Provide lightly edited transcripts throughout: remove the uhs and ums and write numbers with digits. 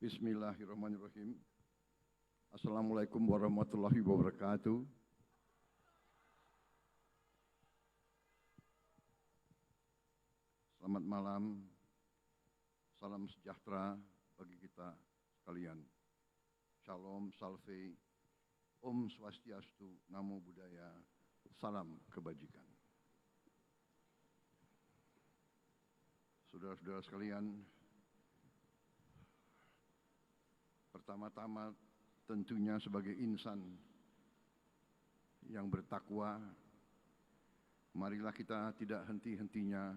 Bismillahirrahmanirrahim. Assalamualaikum warahmatullahi wabarakatuh. Selamat malam, salam sejahtera bagi kita sekalian. Shalom, salve, Om Swastiastu, Namo Buddhaya, salam kebajikan. Saudara-saudara sekalian, pertama-tama tentunya sebagai insan yang bertakwa, marilah kita tidak henti-hentinya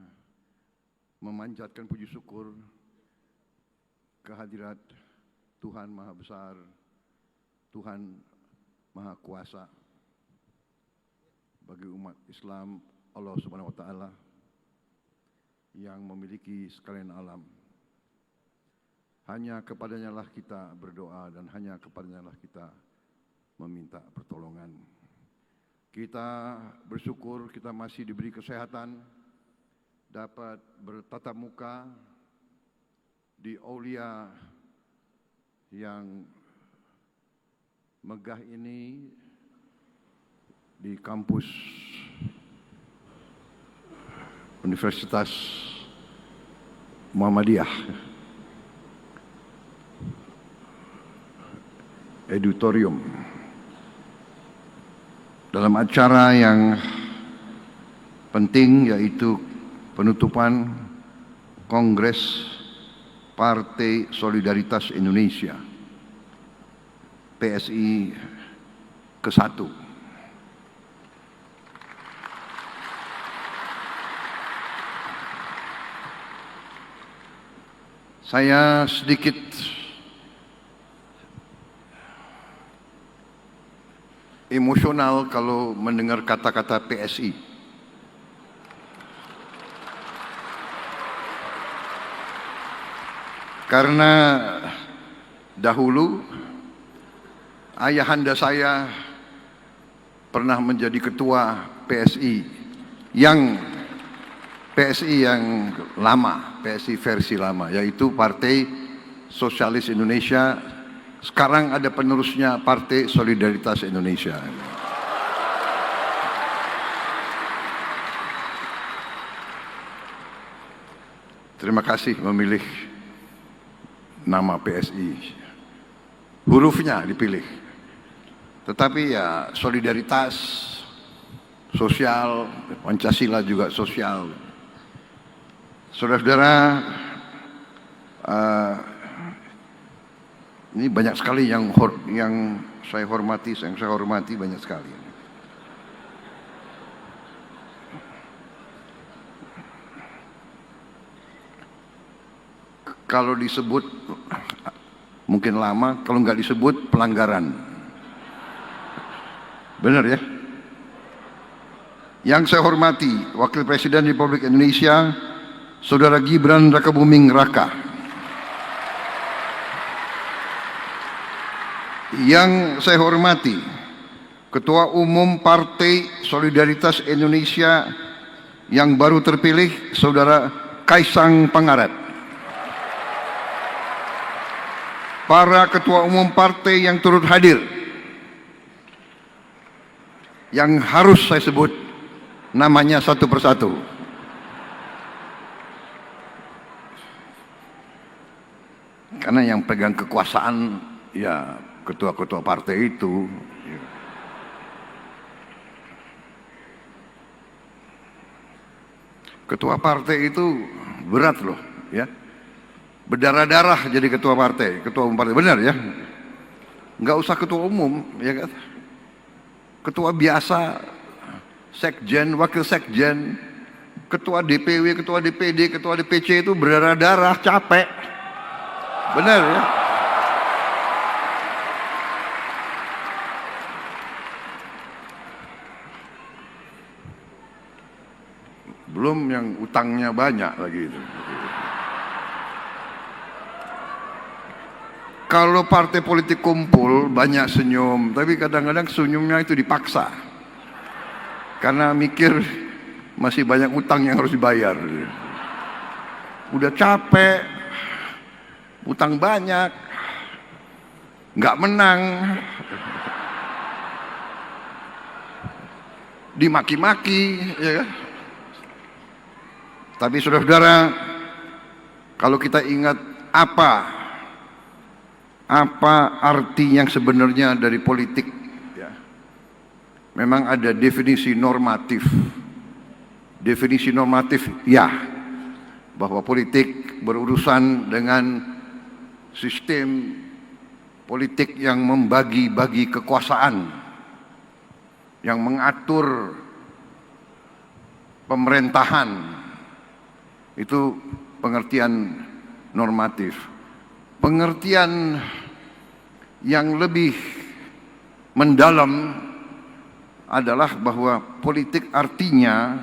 memanjatkan puji syukur kehadirat Tuhan Maha Besar, Tuhan Maha Kuasa bagi umat Islam, Allah Subhanahu wa Ta'ala yang memiliki sekalian alam. Hanya kepadanya lah kita berdoa dan hanya kepadanya lah kita meminta pertolongan. Kita bersyukur kita masih diberi kesehatan, dapat bertatap muka di aulia yang megah ini di kampus Universitas Muhammadiyah. Auditorium dalam acara yang penting, yaitu penutupan Kongres Partai Solidaritas Indonesia PSI ke-1. Saya sedikit emosional kalau mendengar kata-kata PSI. Karena dahulu ayahanda saya pernah menjadi ketua PSI yang lama, PSI versi lama, yaitu Partai Sosialis Indonesia. Sekarang ada penerusnya, Partai Solidaritas Indonesia. Terima kasih memilih nama PSI. Hurufnya dipilih. Tetapi ya solidaritas, sosial, Pancasila juga sosial. Saudara-saudara, ini banyak sekali yang saya hormati banyak sekali. Kalau disebut mungkin lama, kalau nggak disebut pelanggaran. Benar ya? Yang saya hormati Wakil Presiden Republik Indonesia, Saudara Gibran Rakabuming Raka. Yang saya hormati Ketua Umum Partai Solidaritas Indonesia yang baru terpilih, Saudara Kaisang Pangarep. Para Ketua Umum Partai yang turut hadir, yang harus saya sebut namanya satu persatu. Karena yang pegang kekuasaan ya ketua-ketua partai itu. Ketua partai itu berat loh ya. Berdarah-darah jadi ketua partai, ketua umum partai, benar ya? Nggak usah ketua umum ya kan? Ketua biasa, sekjen, wakil sekjen, ketua DPW, ketua DPD, ketua DPC itu berdarah-darah, capek. Benar ya? Belum yang utangnya banyak lagi itu. Kalau partai politik kumpul banyak senyum, tapi kadang-kadang senyumnya itu dipaksa. Karena mikir masih banyak utang yang harus dibayar. Udah capek, utang banyak, nggak menang, dimaki-maki, ya kan? Tapi saudara-saudara, kalau kita ingat apa arti yang sebenarnya dari politik, ya, memang ada definisi normatif. Definisi normatif, ya, bahwa politik berurusan dengan sistem politik yang membagi-bagi kekuasaan, yang mengatur pemerintahan. Itu pengertian normatif. Pengertian yang lebih mendalam adalah bahwa politik artinya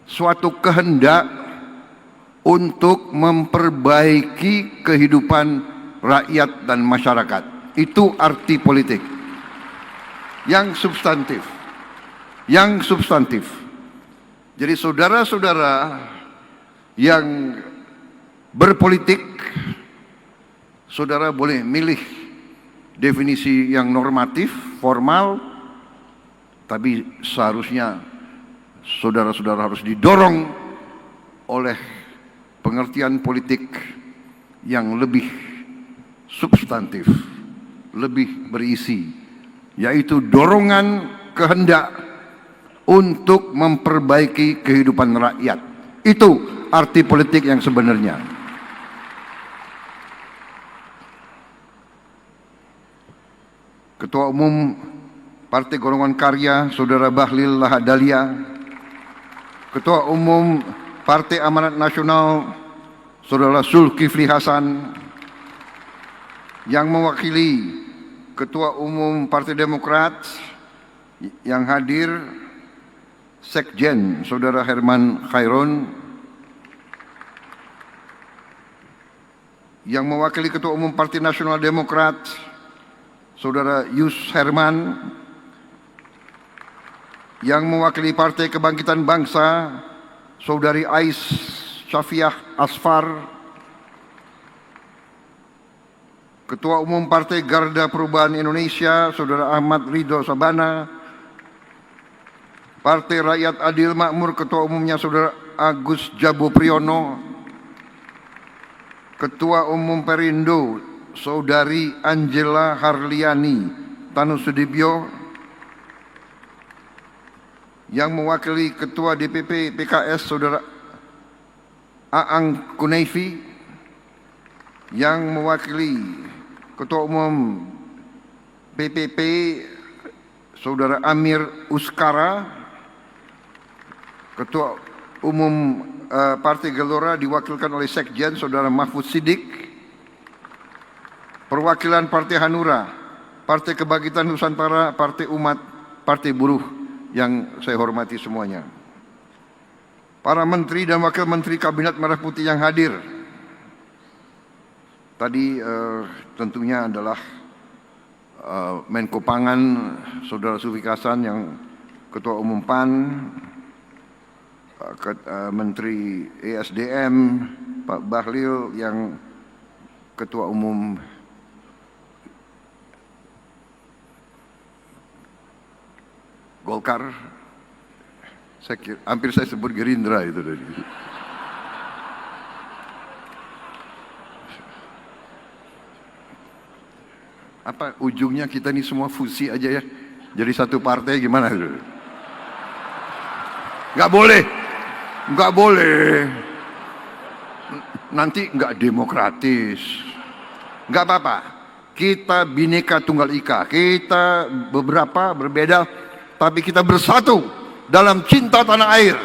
suatu kehendak untuk memperbaiki kehidupan rakyat dan masyarakat. Itu arti politik yang substantif. Yang substantif. Jadi saudara-saudara yang berpolitik, saudara boleh milih definisi yang normatif, formal, tapi seharusnya saudara-saudara harus didorong oleh pengertian politik yang lebih substantif, lebih berisi, yaitu dorongan kehendak untuk memperbaiki kehidupan rakyat. Itu arti politik yang sebenarnya. Ketua Umum Partai Golongan Karya, Saudara Bahlil Lahadalia. Ketua Umum Partai Amanat Nasional, Saudara Zulkifli Hasan. Yang mewakili Ketua Umum Partai Demokrat yang hadir, Sekjen Saudara Herman Khairun. Yang mewakili Ketua Umum Partai Nasional Demokrat, Saudara Yus Herman. Yang mewakili Partai Kebangkitan Bangsa, Saudari Ais Syafiah Asfar. Ketua Umum Partai Garda Perubahan Indonesia, Saudara Ahmad Ridho Sabana. Partai Rakyat Adil Makmur, Ketua Umumnya Saudara Agus Jabo Priyono. Ketua Umum Perindo, Saudari Angela Harliani Tanusudibyo. Yang mewakili Ketua DPP PKS, Saudara Aang Kuneifi. Yang mewakili Ketua Umum PPP, Saudara Amir Uskara. Ketua Umum Partai Gelora diwakilkan oleh Sekjen Saudara Mahfud Siddiq. Perwakilan Partai Hanura, Partai Kebangkitan Nusantara, Partai Umat, Partai Buruh yang saya hormati semuanya. Para menteri dan wakil menteri Kabinet Merah Putih yang hadir. Tadi tentunya adalah Menko Pangan Saudara Zulkifli Hasan yang Ketua Umum PAN, Menteri ESDM Pak Bahlil yang Ketua Umum Golkar. Hampir saya sebut Gerindra itu tadi. Apa ujungnya kita ini semua fusi aja ya, jadi satu partai gimana itu? Nggak boleh, nggak boleh. Nanti nggak demokratis. Nggak apa-apa. Kita Bhinneka Tunggal Ika. Kita beberapa berbeda, tapi kita bersatu dalam cinta tanah air.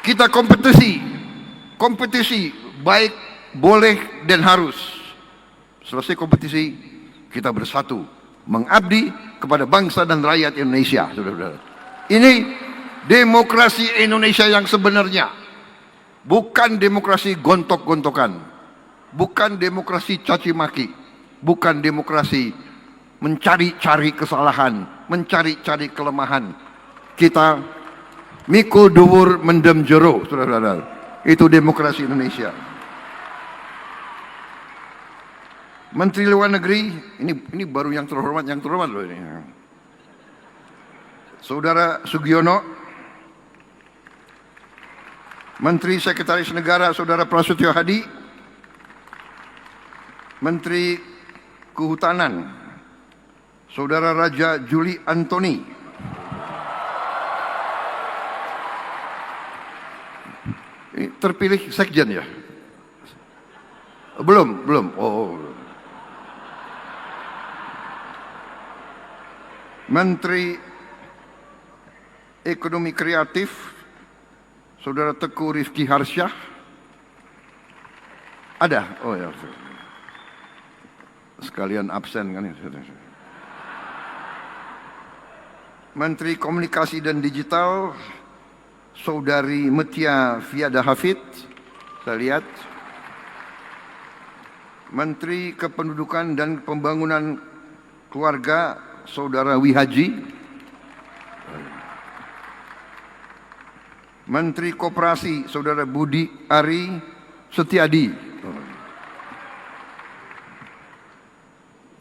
Kita kompetisi baik, boleh dan harus. Selesai kompetisi, kita bersatu mengabdi kepada bangsa dan rakyat Indonesia, saudara-saudara. Ini demokrasi Indonesia yang sebenarnya, bukan demokrasi gontok-gontokan, bukan demokrasi caci maki, bukan demokrasi mencari-cari kesalahan, mencari-cari kelemahan. Kita mikul dhuwur mendem jero, saudara-saudara. Itu demokrasi Indonesia. Menteri Luar Negeri, ini baru yang terhormat loh ini. Saudara Sugiono. Menteri Sekretaris Negara Saudara Prasetyo Hadi. Menteri Kehutanan Saudara Raja Juli Antoni. Ini terpilih sekjen ya? Belum. Oh. Menteri Ekonomi Kreatif Saudara Teguh Rifki Harsyah. Ada? Oh ya. Sekalian absen kan ya. Menteri Komunikasi dan Digital Saudari Metia Fiada Hafid. Saya lihat. Menteri Kependudukan dan Pembangunan Keluarga Saudara Wihaji. Menteri Koperasi Saudara Budi Ari Setiadi.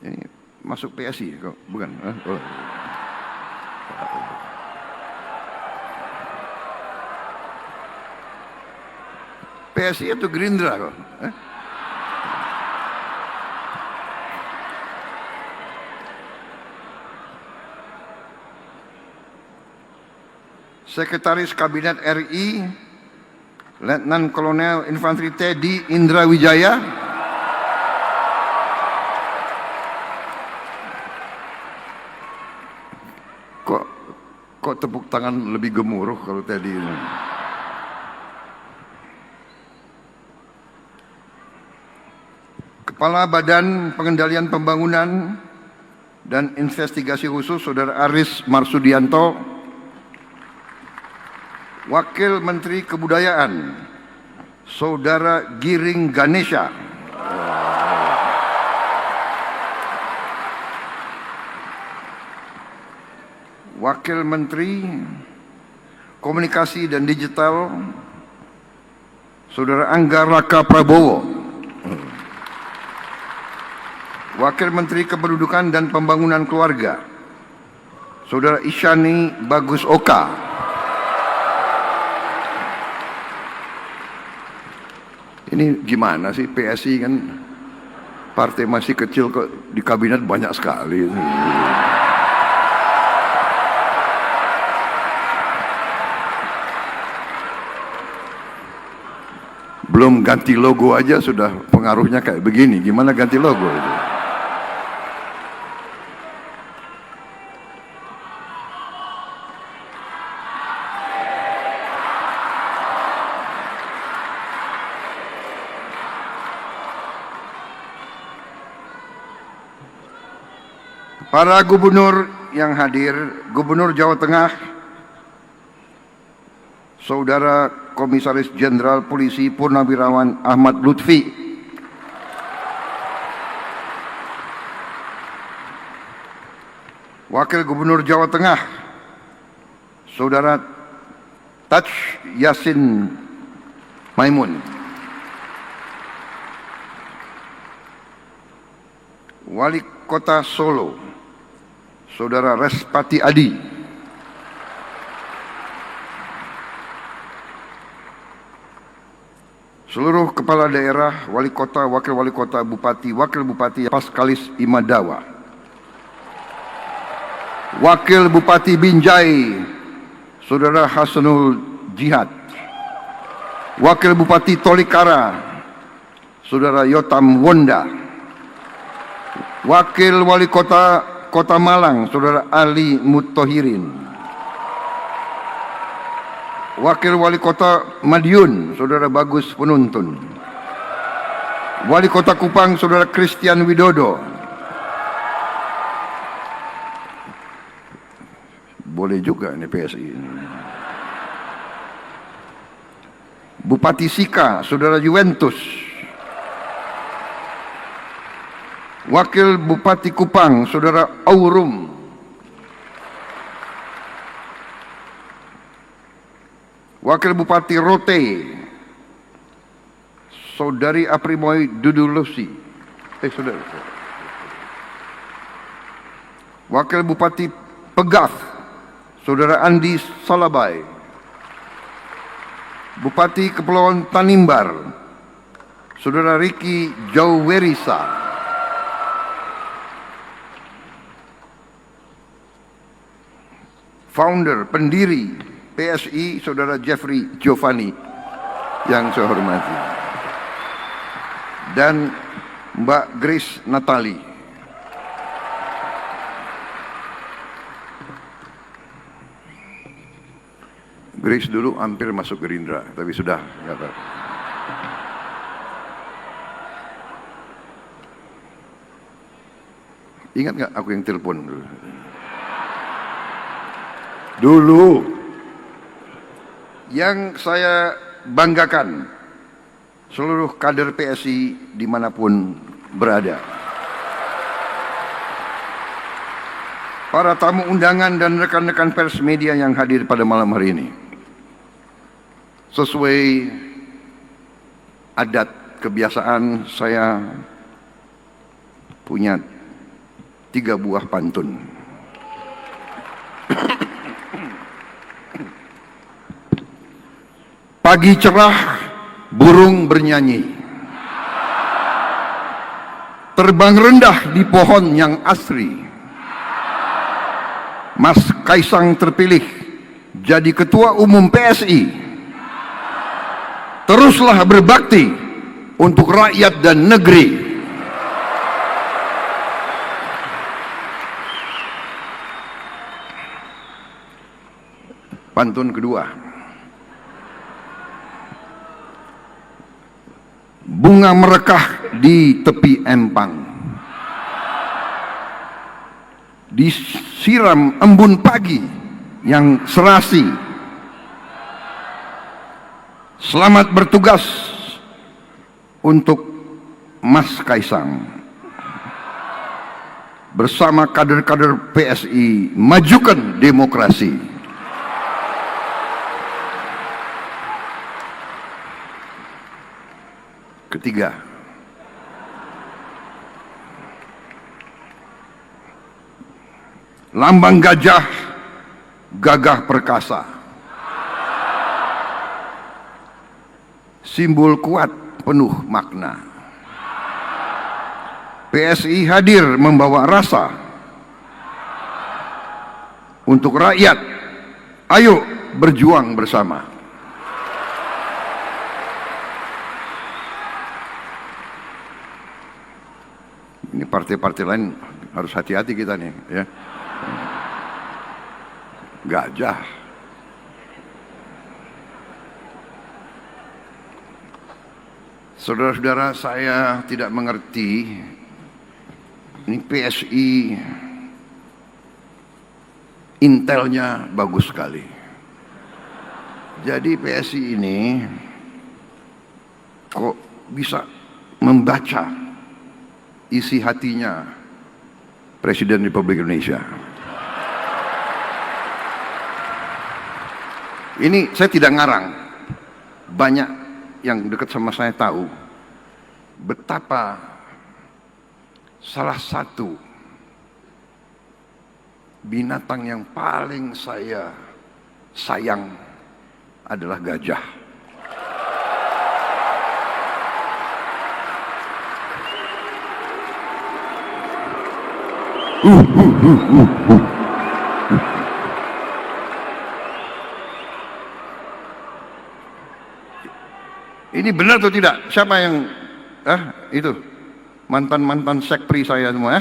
Ini masuk PSI kok, bukan? Oh. PSI atau Gerindra kok? Sekretaris Kabinet RI Letnan Kolonel Infanteri Teddy Indra Wijaya. Kok tepuk tangan lebih gemuruh kalau Teddy ini. Kepala Badan Pengendalian Pembangunan dan Investigasi Khusus Saudara Aris Marsudianto. Wakil Menteri Kebudayaan Saudara Giring Ganesha. Wakil Menteri Komunikasi dan Digital Saudara Angga Raka Prabowo. Wakil Menteri Kependudukan dan Pembangunan Keluarga Saudara Isyani Bagus Oka. Ini gimana sih PSI kan partai masih kecil kok di kabinet banyak sekali. Belum ganti logo aja sudah pengaruhnya kayak begini. Gimana ganti logo itu? Para gubernur yang hadir, Gubernur Jawa Tengah, Saudara Komisaris Jenderal Polisi Purnawirawan Ahmad Lutfi, Wakil Gubernur Jawa Tengah, Saudara Taj Yasin Maimun, Wali Kota Solo, Saudara Respati Adi, seluruh kepala daerah, wali kota, wakil wali kota, bupati, wakil bupati Paskalis Imadawa, Wakil Bupati Binjai, Saudara Hasanul Jihad, Wakil Bupati Tolikara, Saudara Yotam Wonda, Wakil Wali Kota Kota Malang, Saudara Ali Muttohirin, Wakil Wali Kota Madiun, Saudara Bagus Penuntun, Wali Kota Kupang, Saudara Christian Widodo. Boleh juga ini PSI ini. Bupati Sika, Saudara Juventus. Wakil Bupati Kupang, Saudara Aurum. Wakil Bupati Rote, Saudari Aprimoy Dudulusi. Saudara. Wakil Bupati Pegaf, Saudara Andi Salabai. Bupati Kepulauan Tanimbar, Saudara Riki Jauwerisa. Founder, pendiri PSI, Saudara Jeffrey Giovanni, yang saya hormati. Dan Mbak Grace Natali. Grace dulu hampir masuk Gerindra, tapi sudah. Ingat nggak aku yang telepon dulu? Dulu. Yang saya banggakan, seluruh kader PSI dimanapun berada. Para tamu undangan dan rekan-rekan pers media yang hadir pada malam hari ini. Sesuai adat kebiasaan, saya punya 3 buah pantun. Pagi cerah, burung bernyanyi. Terbang rendah di pohon yang asri. Mas Kaisang terpilih jadi Ketua Umum PSI. Teruslah berbakti untuk rakyat dan negeri. Pantun kedua. Bunga merekah di tepi empang. Disiram embun pagi yang serasi. Selamat bertugas untuk Mas Kaisang. Bersama kader-kader PSI, majukan demokrasi. Ketiga, lambang gajah, gagah perkasa. Simbol kuat penuh makna. PSI hadir membawa rasa untuk rakyat. Ayo berjuang bersama. Ini partai-partai lain harus hati-hati kita nih, ya. Gajah. Saudara-saudara, saya tidak mengerti. Ini PSI intelnya bagus sekali. Jadi PSI ini kok bisa membaca isi hatinya Presiden Republik Indonesia. Ini saya tidak ngarang. Banyak yang dekat sama saya tahu betapa salah satu binatang yang paling saya sayang adalah gajah. Ini benar atau tidak? Siapa yang itu mantan sekpri saya semua,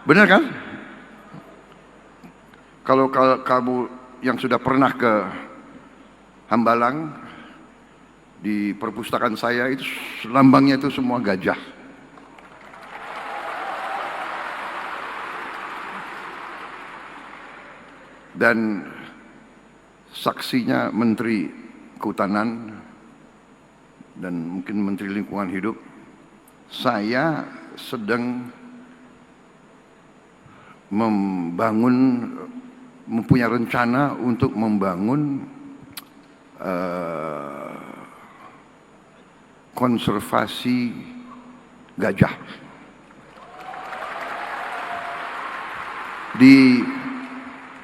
benar kan? Kalau kamu yang sudah pernah ke Hambalang, di perpustakaan saya itu lambangnya itu semua gajah. Dan saksinya Menteri Kehutanan dan mungkin Menteri Lingkungan Hidup, saya sedang mempunyai rencana untuk membangun konservasi gajah di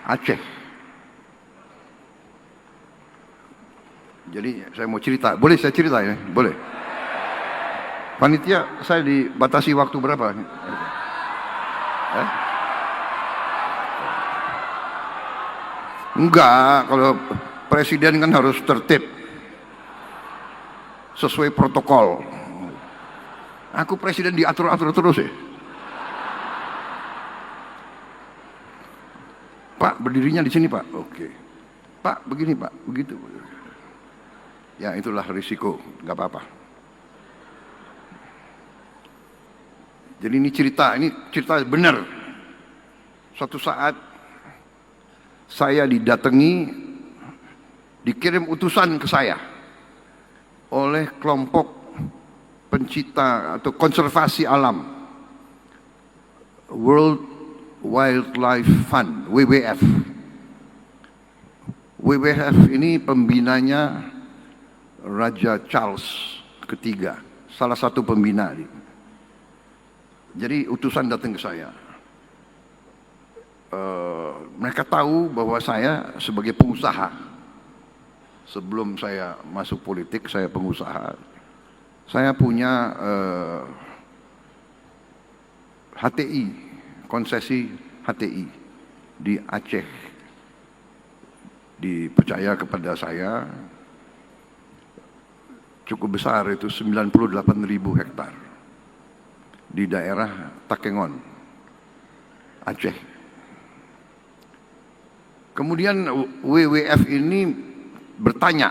Aceh. Jadi saya mau cerita, boleh saya cerita ya? Boleh. Panitia, saya dibatasi waktu berapa? Enggak, kalau presiden kan harus tertib, sesuai protokol. Aku presiden diatur-atur terus ya. Pak, berdirinya di sini Pak. Oke. Pak, begini Pak, begitu. Ya itulah risiko, nggak apa-apa. Jadi ini cerita benar. Suatu saat saya didatangi, dikirim utusan ke saya oleh kelompok pencipta atau konservasi alam, World Wildlife Fund, WWF. WWF ini pembinanya Raja Charles III, salah satu pembina. Jadi utusan datang ke saya. Mereka tahu bahwa saya sebagai pengusaha, sebelum saya masuk politik saya pengusaha. Saya punya HTI, konsesi HTI di Aceh. Dipercaya kepada saya cukup besar, itu 98.000 hektar di daerah Takengon, Aceh. Kemudian WWF ini bertanya,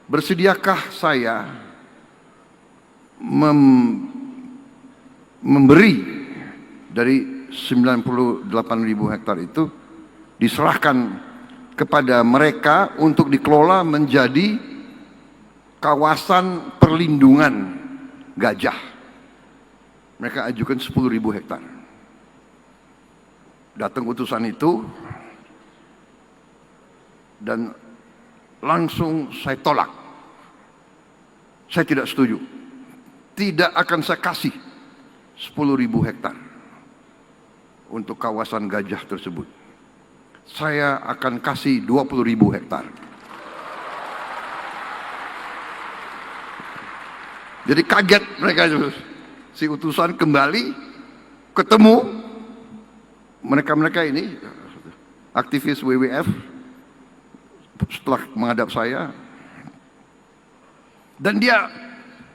bersediakah saya memberi dari 98.000 hektar itu diserahkan kepada mereka untuk dikelola menjadi kawasan perlindungan gajah. Mereka ajukan 10.000 hektar. Datang utusan itu dan langsung saya tolak. Saya tidak setuju. Tidak akan saya kasih 10.000 hektar untuk kawasan gajah tersebut. Saya akan kasih 20.000 hektar. Jadi kaget mereka, si utusan kembali ketemu mereka ini aktivis WWF setelah menghadap saya, dan dia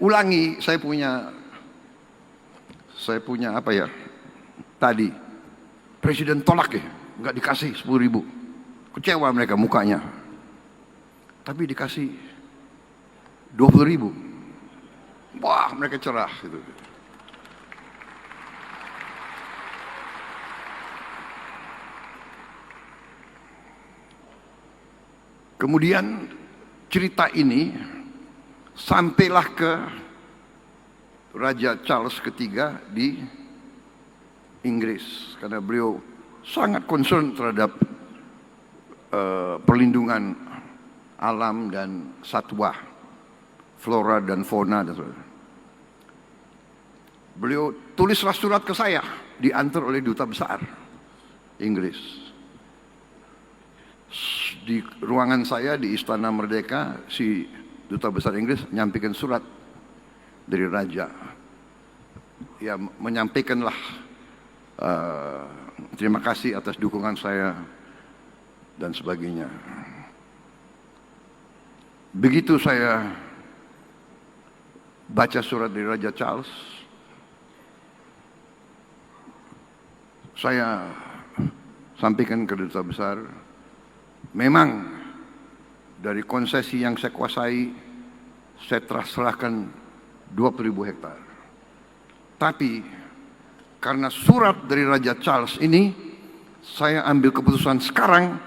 ulangi, saya punya apa ya tadi, presiden tolak ya, nggak dikasih 10.000. Kecewa mereka mukanya, tapi dikasih 20.000. Wah, mereka cerah gitu. Kemudian cerita ini sampailah ke Raja Charles III di Inggris, karena beliau sangat concern terhadap perlindungan alam dan satwa, flora dan fauna dan sebagainya. Beliau tulislah surat ke saya, diantar oleh duta besar Inggris. Di ruangan saya di Istana Merdeka, si duta besar Inggris menyampaikan surat dari raja. Ya, menyampaikanlah terima kasih atas dukungan saya dan sebagainya. Begitu saya baca surat dari Raja Charles, saya sampaikan ke duta besar, memang dari konsesi yang saya kuasai, saya serahkan 20.000 hektar. Tapi karena surat dari Raja Charles ini, saya ambil keputusan sekarang,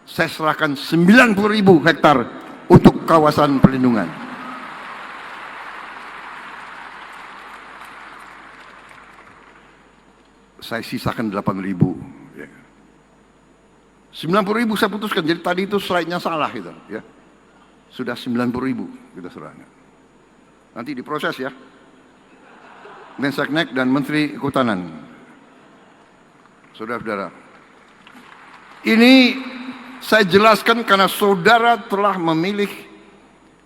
saya serahkan 90.000 hektar untuk kawasan perlindungan. Saya sisakan 8.000. 90.000 saya putuskan, jadi tadi itu slide-nya salah gitu ya. Sudah 90.000 kita serahkan. Nanti diproses ya. Mensesnek dan Menteri Kehutanan. saudara-saudara. Ini saya jelaskan karena saudara telah memilih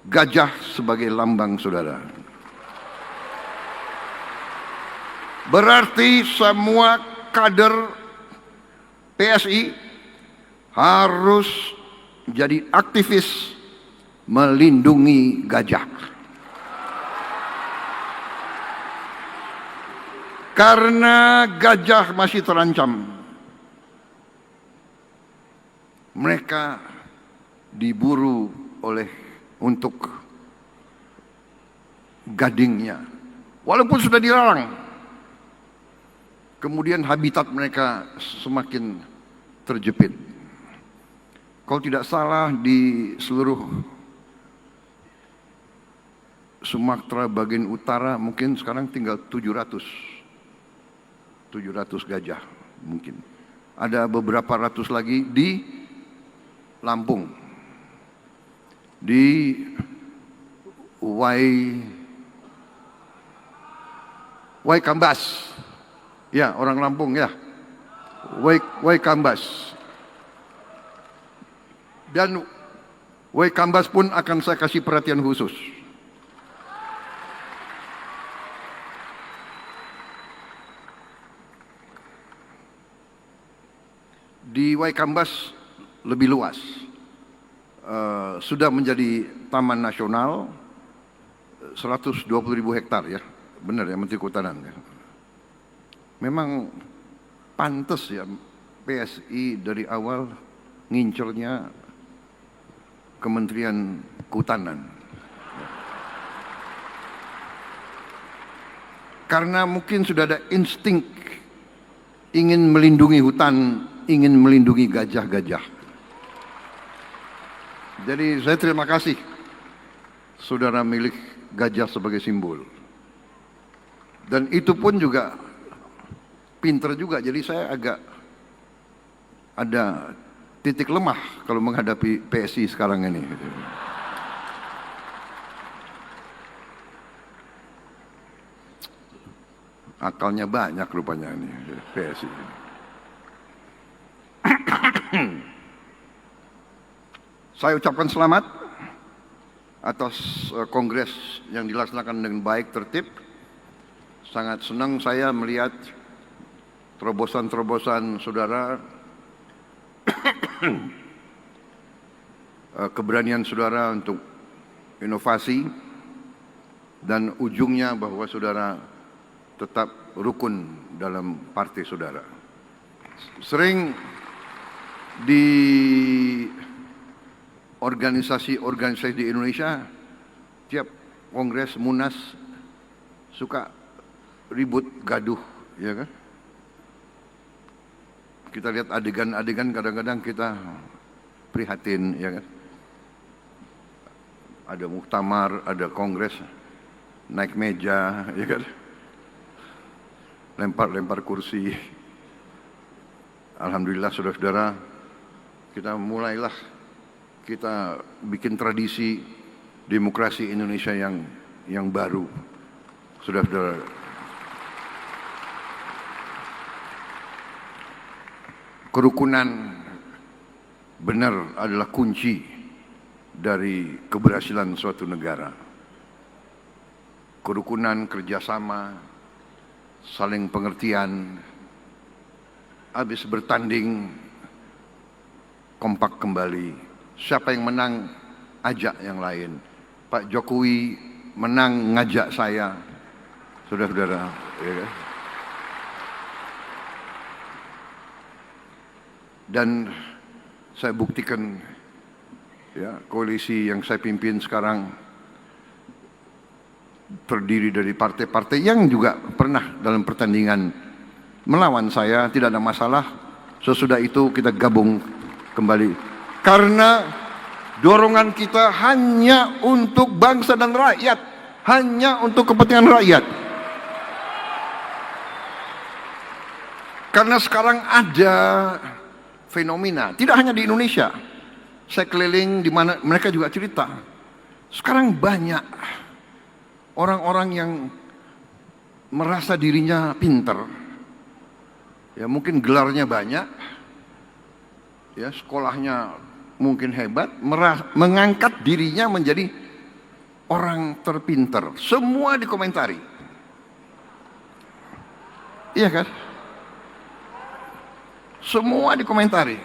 gajah sebagai lambang saudara. Berarti semua kader PSI harus jadi aktivis melindungi gajah. Karena gajah masih terancam. Mereka diburu untuk gadingnya. Walaupun sudah dilarang. Kemudian habitat mereka semakin terjepit. Kalau tidak salah di seluruh Sumatera bagian utara mungkin sekarang tinggal 700 gajah mungkin. Ada beberapa ratus lagi di Lampung, di Waikambas, ya orang Lampung ya, Waikambas. Dan Waikambas pun akan saya kasih perhatian khusus. Di Waikambas lebih luas, sudah menjadi taman nasional 120.000 hektar ya, benar ya Menteri Kehutanan ya. Memang pantas ya PSI dari awal ngincernya Kementerian Kehutanan. Karena mungkin sudah ada insting ingin melindungi hutan, ingin melindungi gajah-gajah. Jadi saya terima kasih saudara milik gajah sebagai simbol. Dan itu pun juga pinter juga, jadi saya agak ada titik lemah kalau menghadapi PSI sekarang ini. Akalnya banyak rupanya ini PSI. Saya ucapkan selamat atas kongres yang dilaksanakan dengan baik, tertib. Sangat senang saya melihat terobosan-terobosan saudara, keberanian saudara untuk inovasi, dan ujungnya bahwa saudara tetap rukun dalam partai saudara. Sering di organisasi-organisasi di Indonesia, tiap kongres, munas, suka ribut, gaduh, ya kan? Kita lihat adegan-adegan kadang-kadang kita prihatin, ya kan? Ada muktamar, ada kongres, naik meja, ya kan? Lempar-lempar kursi. Alhamdulillah saudara-saudara, kita bikin tradisi demokrasi Indonesia yang baru. Saudara-saudara, kerukunan benar adalah kunci dari keberhasilan suatu negara. Kerukunan, kerjasama, saling pengertian, habis bertanding kompak kembali. Siapa yang menang, ajak yang lain. Pak Jokowi menang, ngajak saya, saudara-saudara, ya kan? Dan saya buktikan ya, koalisi yang saya pimpin sekarang terdiri dari partai-partai yang juga pernah dalam pertandingan melawan saya, tidak ada masalah. Sesudah itu kita gabung kembali. Karena dorongan kita hanya untuk bangsa dan rakyat, hanya untuk kepentingan rakyat. Karena sekarang ada fenomena, tidak hanya di Indonesia. Saya keliling di mana mereka juga cerita. Sekarang banyak orang-orang yang merasa dirinya pinter, Ya mungkin gelarnya banyak, ya sekolahnya mungkin hebat, mengangkat dirinya menjadi orang terpinter. Semua dikomentari. Iya kan? Semua dikomentari.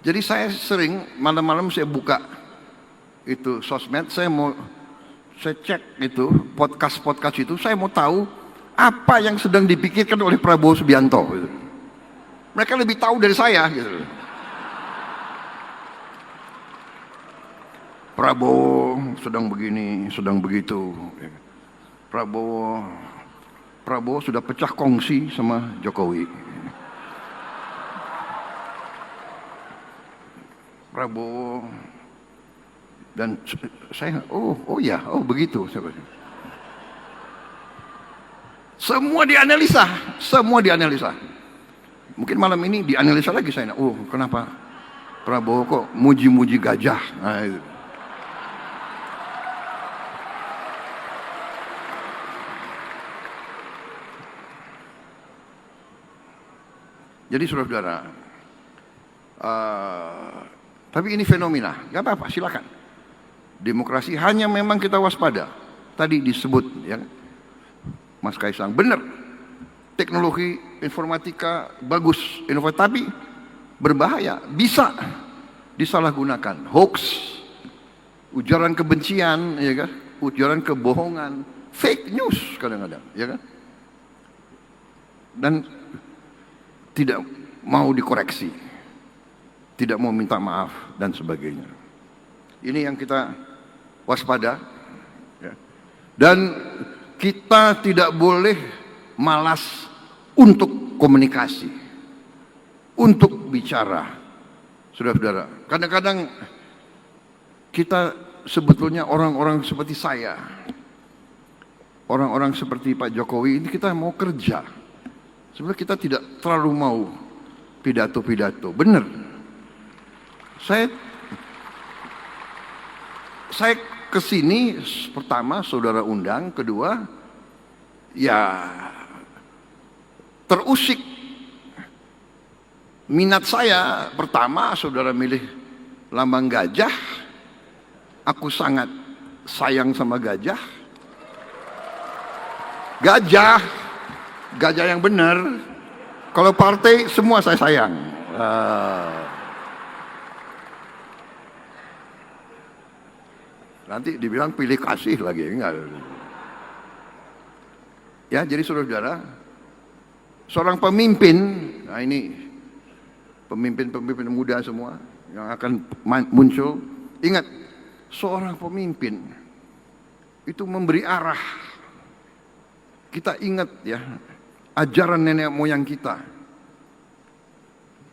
Jadi saya sering malam-malam saya buka itu sosmed, saya cek itu podcast itu, saya mau tahu apa yang sedang dipikirkan oleh Prabowo Subianto gitu. Mereka lebih tahu dari saya gitu. Prabowo sedang begini, sedang begitu. Prabowo sudah pecah kongsi sama Jokowi. Prabowo dan saya, oh begitu. Semua dianalisa. Mungkin malam ini dianalisa lagi saya. Oh, kenapa Prabowo kok muji-muji gajah? Nah, itu. Jadi saudara-saudara, tapi ini fenomena, nggak apa-apa, silakan. Demokrasi hanya memang kita waspada. Tadi disebut, ya, Mas Kaisang, benar. Teknologi informatika bagus, inovatif, tapi berbahaya, bisa disalahgunakan. Hoax, ujaran kebencian, ya kan? Ujaran kebohongan, fake news kadang-kadang, ya kan? Dan tidak mau dikoreksi, tidak mau minta maaf dan sebagainya. Ini yang kita waspada, ya. Dan kita tidak boleh malas untuk komunikasi, untuk bicara. Saudara-saudara, kadang-kadang kita sebetulnya orang-orang seperti saya, orang-orang seperti Pak Jokowi ini, kita mau kerja. Sebenarnya kita tidak terlalu mau pidato-pidato. Benar. Saya kesini pertama saudara undang, kedua ya terusik minat saya. Pertama saudara milih lambang gajah, aku sangat sayang sama gajah. Gajah yang benar. Kalau partai semua saya sayang. Nanti dibilang pilih kasih lagi, enggak. Ya, jadi saudara-saudara, seorang pemimpin, nah ini pemimpin-pemimpin muda semua yang akan muncul, ingat, seorang pemimpin itu memberi arah. Kita ingat ya, ajaran nenek moyang kita,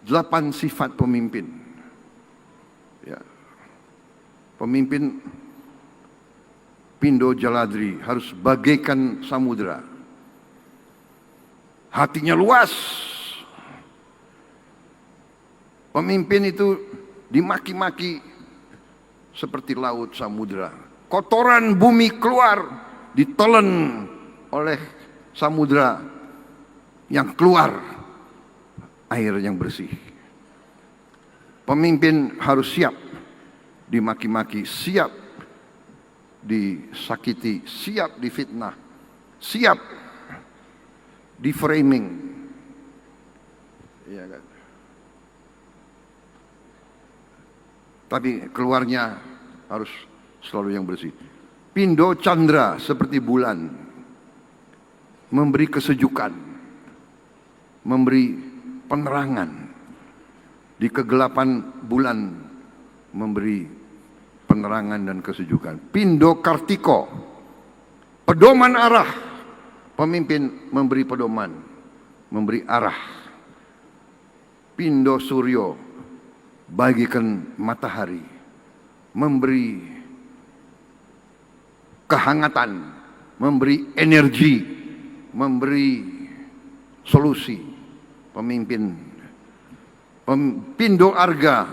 8 sifat pemimpin. Ya. Pemimpin Pindo Jaladri harus bagaikan samudra. Hatinya luas. Pemimpin itu dimaki-maki seperti laut samudra. Kotoran bumi keluar, ditelan oleh samudra yang keluar air yang bersih. Pemimpin harus siap dimaki-maki, siap disakiti, siap difitnah, siap di framing, ya kan? Tapi keluarnya harus selalu yang bersih. Pindo Chandra seperti bulan, memberi kesejukan, memberi penerangan di kegelapan bulan, memberi penerangan dan kesejukan. Pindo Kartiko, pedoman arah. Pemimpin memberi pedoman, memberi arah. Pindo Suryo, bagikan matahari, memberi kehangatan, memberi energi, memberi solusi. Pemimpin Pindo Arga,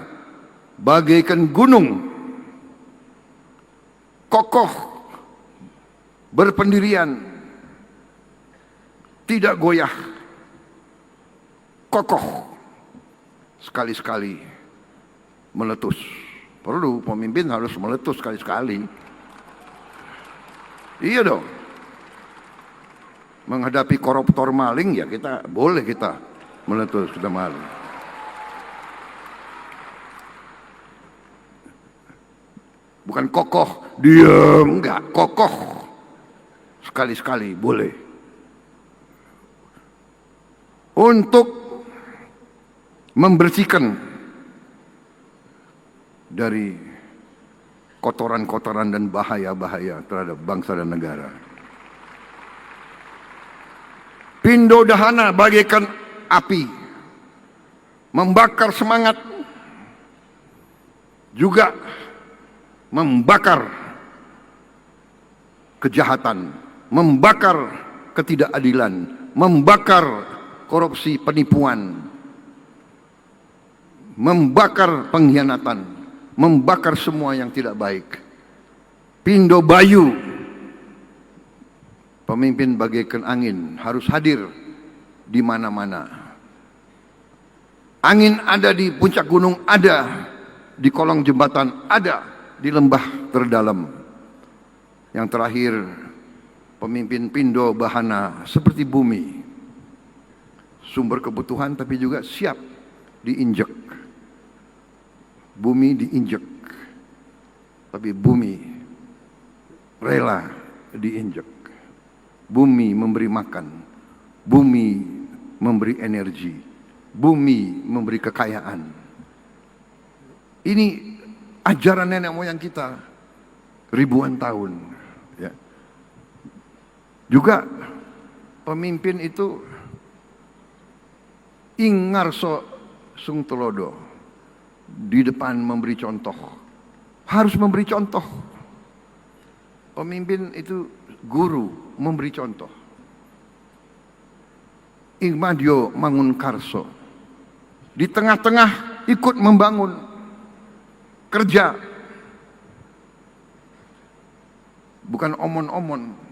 bagaikan gunung, kokoh, berpendirian, tidak goyah. kokoh, sekali-sekali meletus. Perlu pemimpin harus meletus sekali-sekali. Iya dong. Menghadapi koruptor maling ya kita boleh kita meletus, kita malu. Bukan kokoh, diam, enggak, kokoh. Sekali-sekali boleh. Untuk membersihkan dari kotoran-kotoran dan bahaya-bahaya terhadap bangsa dan negara. Pindo dahana bagaikan api, membakar semangat, juga membakar kejahatan, membakar ketidakadilan, membakar korupsi, penipuan, membakar pengkhianatan, membakar semua yang tidak baik. Pindo Bayu, pemimpin bagaikan angin, harus hadir di mana-mana. Angin ada di puncak gunung, ada di kolong jembatan, ada di lembah terdalam. Yang terakhir, pemimpin Pindo Bahana seperti bumi, sumber kebutuhan tapi juga siap diinjek. Bumi diinjek, tapi bumi rela diinjek. Bumi memberi makan, bumi memberi energi, bumi memberi kekayaan. Ini ajaran nenek moyang kita ribuan tahun. Ya. Juga pemimpin itu ingarso sung telodo, di depan memberi contoh, harus memberi contoh. Pemimpin itu guru, memberi contoh. Ingmadio Mangunkarso, di tengah-tengah ikut membangun, kerja, bukan omon-omon.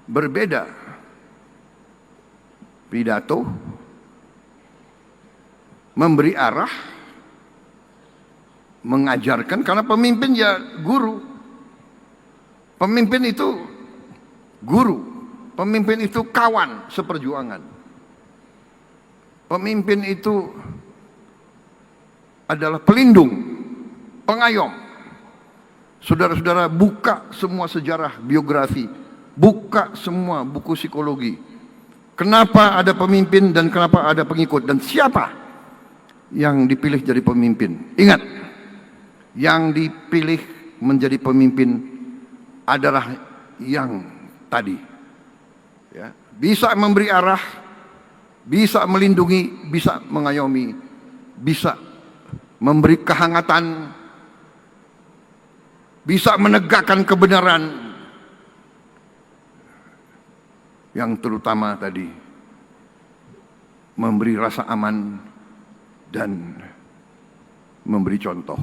Berbeda pidato, memberi arah, mengajarkan, karena pemimpin ya guru. Pemimpin itu guru, pemimpin itu kawan seperjuangan. Pemimpin itu adalah pelindung, pengayom. Saudara-saudara, buka semua sejarah biografi, buka semua buku psikologi. Kenapa ada pemimpin dan kenapa ada pengikut, dan siapa yang dipilih jadi pemimpin. Ingat, yang dipilih menjadi pemimpin adalah yang tadi, ya, bisa memberi arah, bisa melindungi, bisa mengayomi, bisa memberi kehangatan, bisa menegakkan kebenaran, yang terutama tadi memberi rasa aman dan memberi contoh.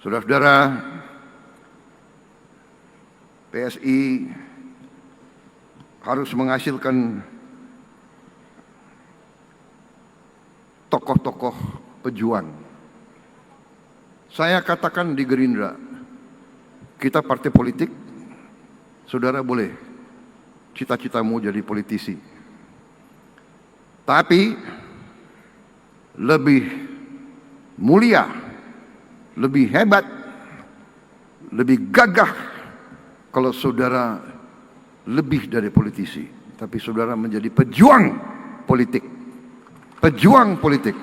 Saudara-saudara, PSI harus menghasilkan tokoh-tokoh pejuang. Saya katakan di Gerindra, kita partai politik, saudara boleh cita-citamu jadi politisi. Tapi lebih mulia, lebih hebat, lebih gagah kalau saudara lebih dari politisi, tapi saudara menjadi pejuang politik. Pejuang politik.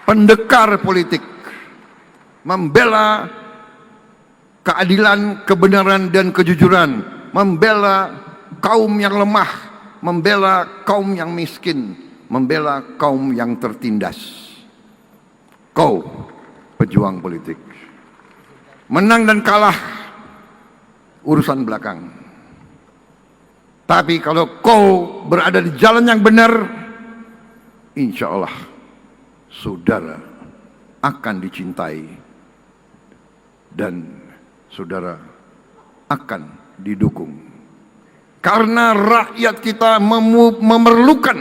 Pendekar politik. Membela keadilan, kebenaran, dan kejujuran, membela kaum yang lemah, membela kaum yang miskin, membela kaum yang tertindas. Kau pejuang politik. Menang dan kalah urusan belakang. Tapi kalau kau berada di jalan yang benar, insya Allah saudara akan dicintai dan saudara akan didukung. Karena rakyat kita memerlukan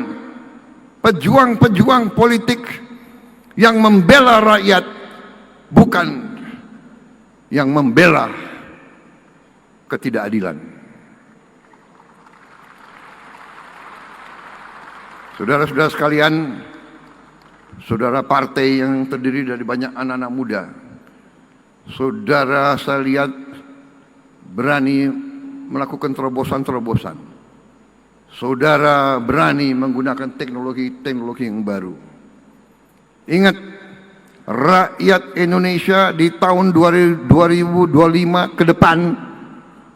pejuang-pejuang politik yang membela rakyat, bukan yang membela ketidakadilan. Saudara-saudara sekalian, saudara partai yang terdiri dari banyak anak-anak muda, saudara saya lihat berani melakukan terobosan-terobosan. Saudara berani menggunakan teknologi-teknologi yang baru. Ingat, rakyat Indonesia di tahun 2025 ke depan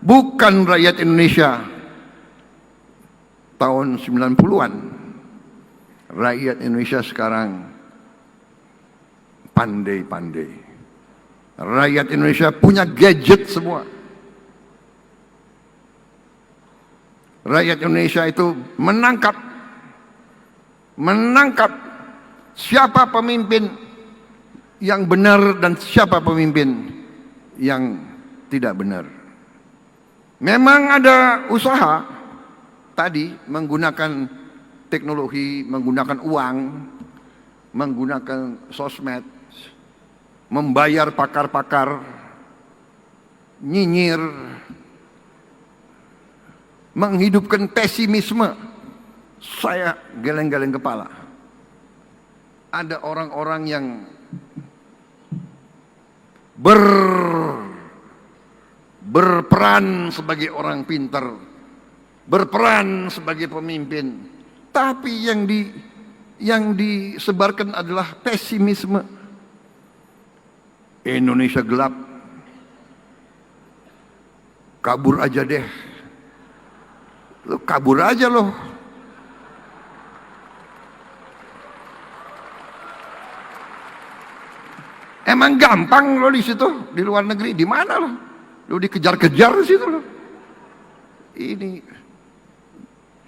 bukan rakyat Indonesia tahun 90-an. Rakyat Indonesia sekarang pandai-pandai. Rakyat Indonesia punya gadget semua. Rakyat Indonesia itu menangkap siapa pemimpin yang benar dan siapa pemimpin yang tidak benar. Memang ada usaha tadi menggunakan teknologi, menggunakan uang, menggunakan sosmed, membayar pakar-pakar, nyinyir, menghidupkan pesimisme. Saya geleng-geleng kepala. Ada orang-orang yang berperan sebagai orang pintar, berperan sebagai pemimpin, tapi yang disebarkan adalah pesimisme. Indonesia gelap, kabur aja deh. Lo kabur aja loh. Emang gampang lo di situ, di luar negeri, di mana lo? Lo dikejar-kejar di situ lo. Ini,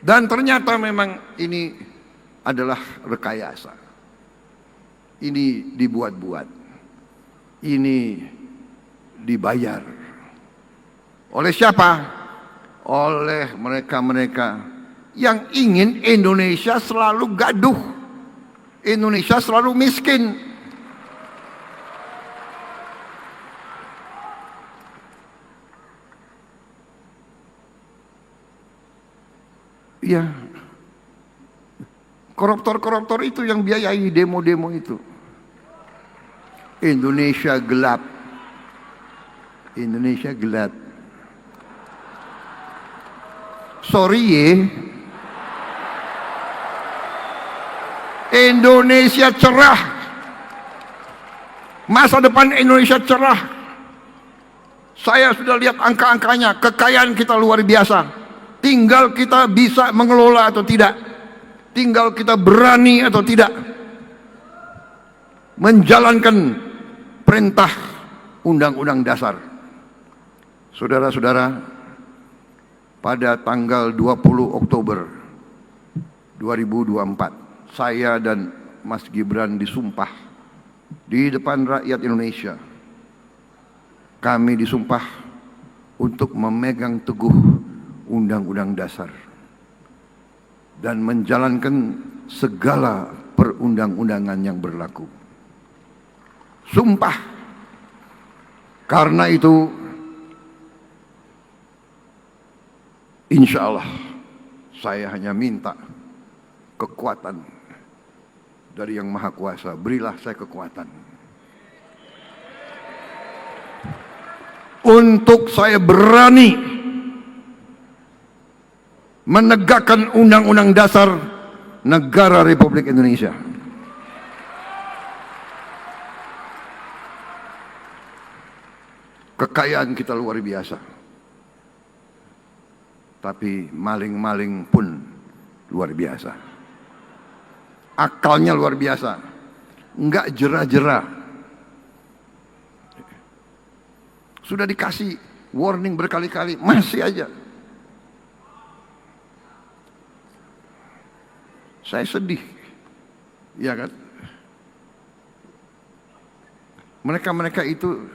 dan ternyata memang ini adalah rekayasa. Ini dibuat-buat. Ini dibayar. Oleh siapa? Oleh mereka-mereka yang ingin Indonesia selalu gaduh, Indonesia selalu miskin. Ya, koruptor-koruptor itu yang biayai demo-demo itu. Indonesia gelap, Indonesia gelap. Sorry ya, Indonesia cerah. Masa depan Indonesia cerah. Saya sudah lihat angka-angkanya, kekayaan kita luar biasa. Tinggal kita bisa mengelola atau tidak. Tinggal kita berani atau tidak menjalankan perintah Undang-Undang Dasar. Saudara-saudara, pada tanggal 20 Oktober 2024, saya dan Mas Gibran disumpah di depan rakyat Indonesia. Kami disumpah untuk memegang teguh Undang-Undang Dasar dan menjalankan segala perundang-undangan yang berlaku. Sumpah. Karena itu, insya Allah saya hanya minta kekuatan dari Yang Maha Kuasa. Berilah saya kekuatan untuk saya berani menegakkan Undang-Undang Dasar Negara Republik Indonesia. Kekayaan kita luar biasa, tapi maling-maling pun luar biasa. Akalnya luar biasa, enggak jera-jera. Sudah dikasih warning berkali-kali, masih aja. Saya sedih, ya kan? Mereka-mereka itu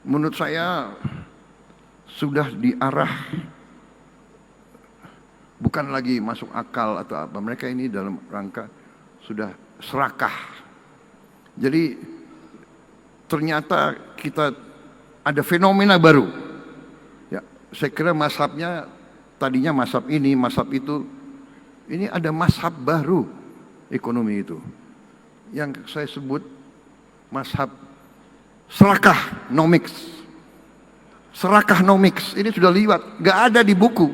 menurut saya sudah diarah, bukan lagi masuk akal atau apa. Mereka ini dalam rangka sudah serakah. Jadi ternyata kita ada fenomena baru. Ya, saya kira mazhabnya tadinya mazhab ini, mazhab itu. Ini ada mazhab baru ekonomi itu. Yang saya sebut mazhab serakah nomics. Serakah nomics ini sudah liwat, nggak ada di buku,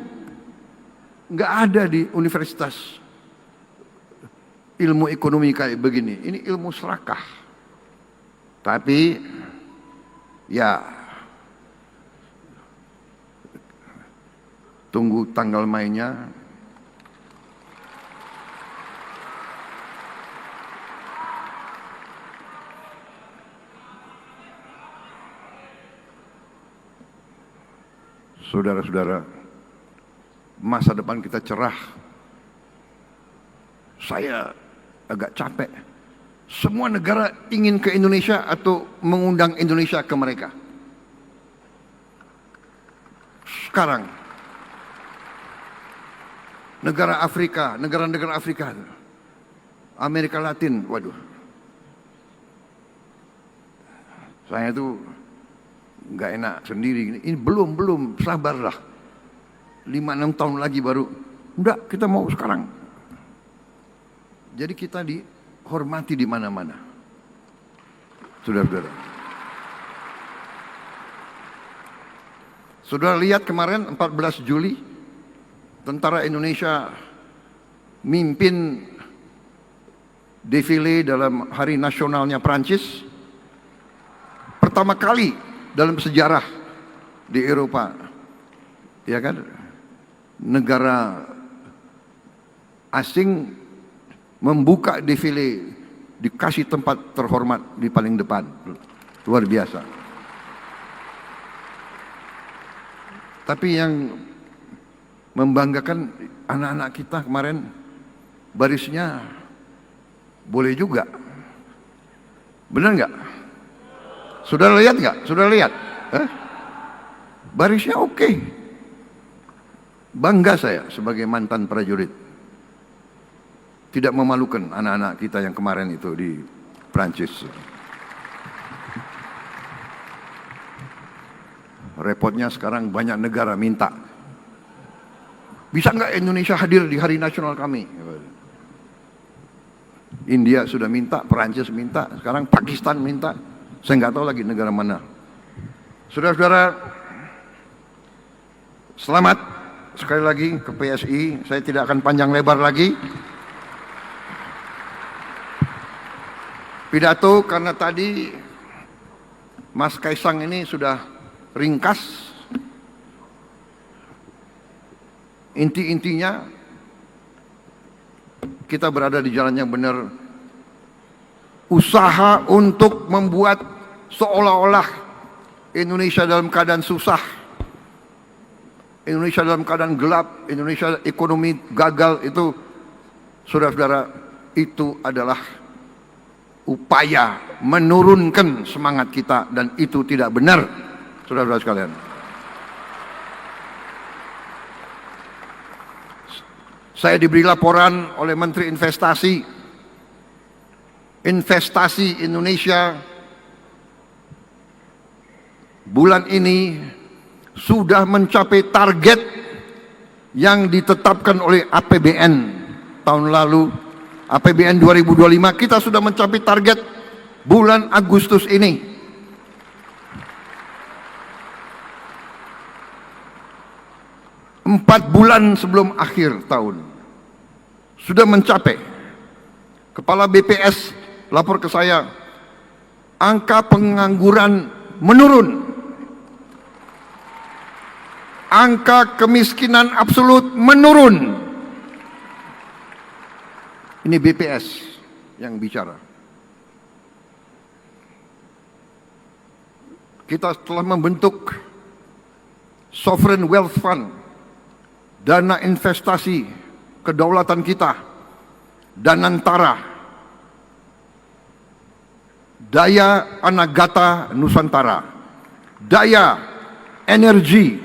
nggak ada di universitas ilmu ekonomi kayak begini. Ini ilmu serakah. Tapi ya tunggu tanggal mainnya. Saudara-saudara, masa depan kita cerah. Saya agak capek. Semua negara ingin ke Indonesia atau mengundang Indonesia ke mereka. Sekarang, negara Afrika, negara-negara Afrika, Amerika Latin, waduh. Saya tuh nggak enak sendiri. Ini belum, sabarlah. 5-6 tahun lagi baru. Enggak, kita mau sekarang. Jadi kita dihormati di mana-mana. Saudara-saudara. Saudara lihat kemarin 14 Juli, tentara Indonesia mimpin defile dalam hari nasionalnya Prancis. Pertama kali dalam sejarah di Eropa, ya kan, negara asing membuka defile, dikasih tempat terhormat di paling depan. Luar biasa. Tapi yang membanggakan, anak-anak kita kemarin barisnya boleh juga. Benar nggak? Saudara lihat nggak? Saudara lihat? Barisnya oke. Bangga saya sebagai mantan prajurit. Tidak memalukan anak-anak kita yang kemarin itu di Prancis. Repotnya sekarang banyak negara minta, bisa nggak Indonesia hadir di hari nasional kami? India sudah minta, Prancis minta, sekarang Pakistan minta. Saya nggak tahu lagi negara mana. Saudara-saudara, selamat sekali lagi ke PSI. Saya tidak akan panjang lebar lagi pidato, karena tadi Mas Kaisang ini sudah ringkas. Inti-intinya kita berada di jalan yang benar. Usaha untuk membuat seolah-olah Indonesia dalam keadaan susah, Indonesia dalam keadaan gelap, Indonesia ekonomi gagal, itu saudara-saudara, itu adalah upaya menurunkan semangat kita, dan itu tidak benar, saudara-saudara sekalian. Saya diberi laporan oleh Menteri Investasi Indonesia bulan ini sudah mencapai target yang ditetapkan oleh APBN tahun lalu. APBN 2025 kita sudah mencapai target bulan Agustus ini. Empat bulan sebelum akhir tahun sudah mencapai. Kepala BPS lapor ke saya, angka pengangguran menurun, angka kemiskinan absolut menurun. Ini BPS yang bicara. Kita telah membentuk Sovereign Wealth Fund, dana investasi kedaulatan kita, Danantara, Daya Anagata Nusantara. daya, energi,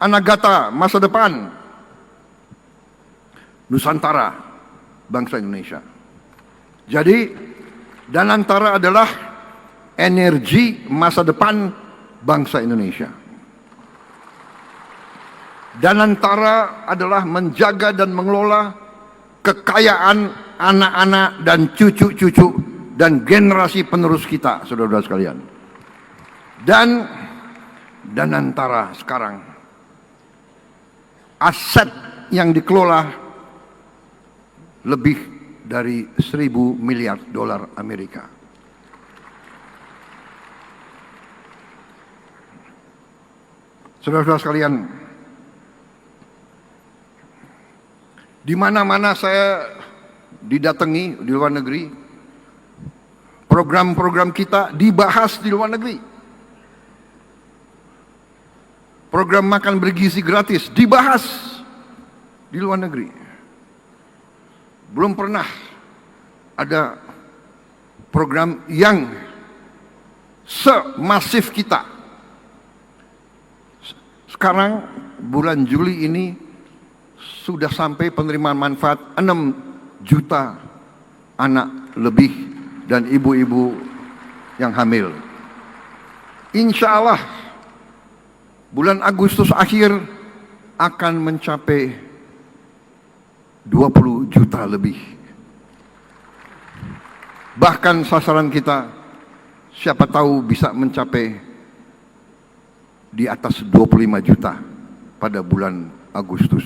anagata, masa depan Nusantara, bangsa Indonesia. Jadi, Danantara adalah energi masa depan bangsa Indonesia. Danantara adalah menjaga dan mengelola kekayaan anak-anak dan cucu-cucu dan generasi penerus kita, saudara-saudara sekalian. Dan Danantara sekarang aset yang dikelola lebih dari 1.000 miliar dolar Amerika. Saudara-saudara sekalian, di mana-mana saya didatangi di luar negeri, program-program kita dibahas di luar negeri. Program makan bergizi gratis dibahas di luar negeri. Belum pernah ada program yang semasif kita. Sekarang bulan Juli ini sudah sampai penerimaan manfaat 6 juta anak lebih dan ibu-ibu yang hamil. Insya Allah bulan Agustus akhir akan mencapai 20 juta lebih. Bahkan sasaran kita siapa tahu bisa mencapai di atas 25 juta pada bulan Agustus.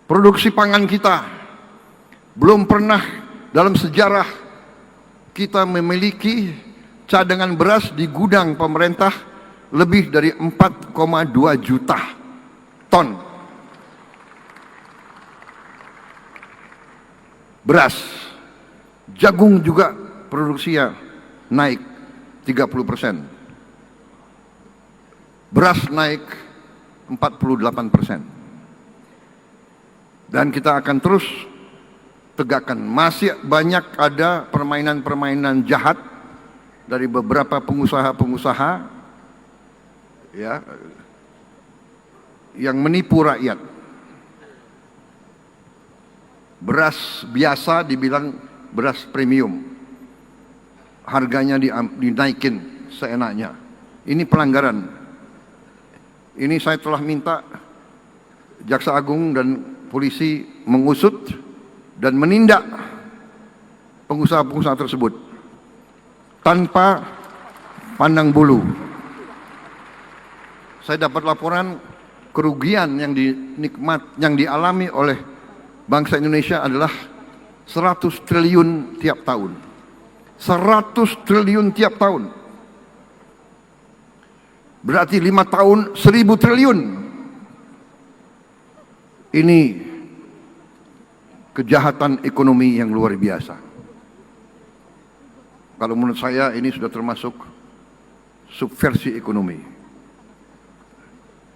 Produksi pangan kita belum pernah dalam sejarah kita memiliki cadangan beras di gudang pemerintah lebih dari 4,2 juta ton beras. Jagung juga produksinya naik 30%. Beras naik 48%. Dan kita akan terus tegakkan. Masih banyak ada permainan-permainan jahat dari beberapa pengusaha-pengusaha ya, yang menipu rakyat. Beras biasa dibilang beras premium, harganya dinaikin seenaknya. Ini pelanggaran. Ini saya telah minta Jaksa Agung dan polisi mengusut dan menindak pengusaha-pengusaha tersebut tanpa pandang bulu. Saya dapat laporan kerugian yang dialami oleh bangsa Indonesia adalah 100 triliun tiap tahun. 100 triliun tiap tahun. Berarti 5 tahun 1.000 triliun. Ini kejahatan ekonomi yang luar biasa. Kalau menurut saya ini sudah termasuk subversi ekonomi.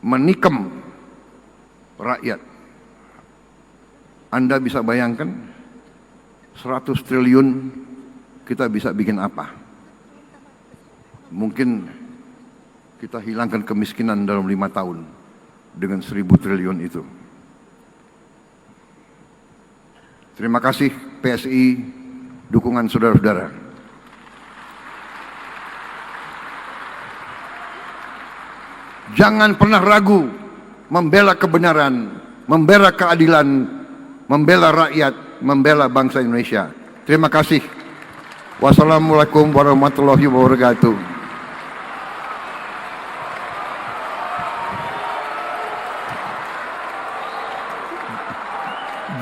Menikam rakyat. Anda bisa bayangkan 100 triliun kita bisa bikin apa? Mungkin kita hilangkan kemiskinan dalam 5 tahun dengan 1.000 triliun itu. Terima kasih PSI, dukungan saudara-saudara. Jangan pernah ragu membela kebenaran, membela keadilan, membela rakyat, membela bangsa Indonesia. Terima kasih. Wassalamualaikum warahmatullahi wabarakatuh.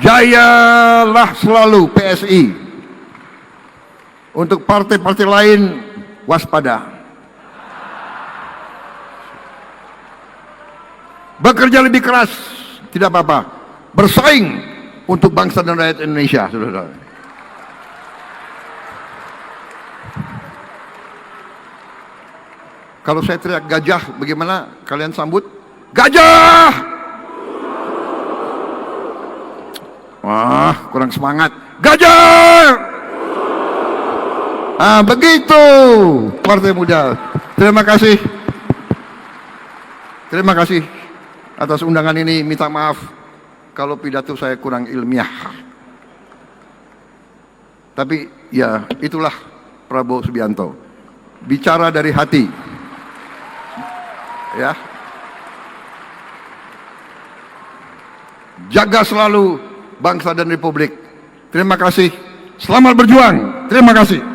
Jayalah selalu PSI. Untuk partai-partai lain, waspada. Bekerja lebih keras, tidak apa-apa. Bersaing untuk bangsa dan rakyat Indonesia, saudara. Kalau saya teriak gajah, bagaimana kalian sambut? Gajah! Wah, kurang semangat. Gajah! Begitu Partai Muda. Terima kasih. Terima kasih atas undangan ini. Minta maaf kalau pidato saya kurang ilmiah. Tapi ya itulah Prabowo Subianto. Bicara dari hati. Ya. Jaga selalu bangsa dan republik. Terima kasih. Selamat berjuang. Terima kasih.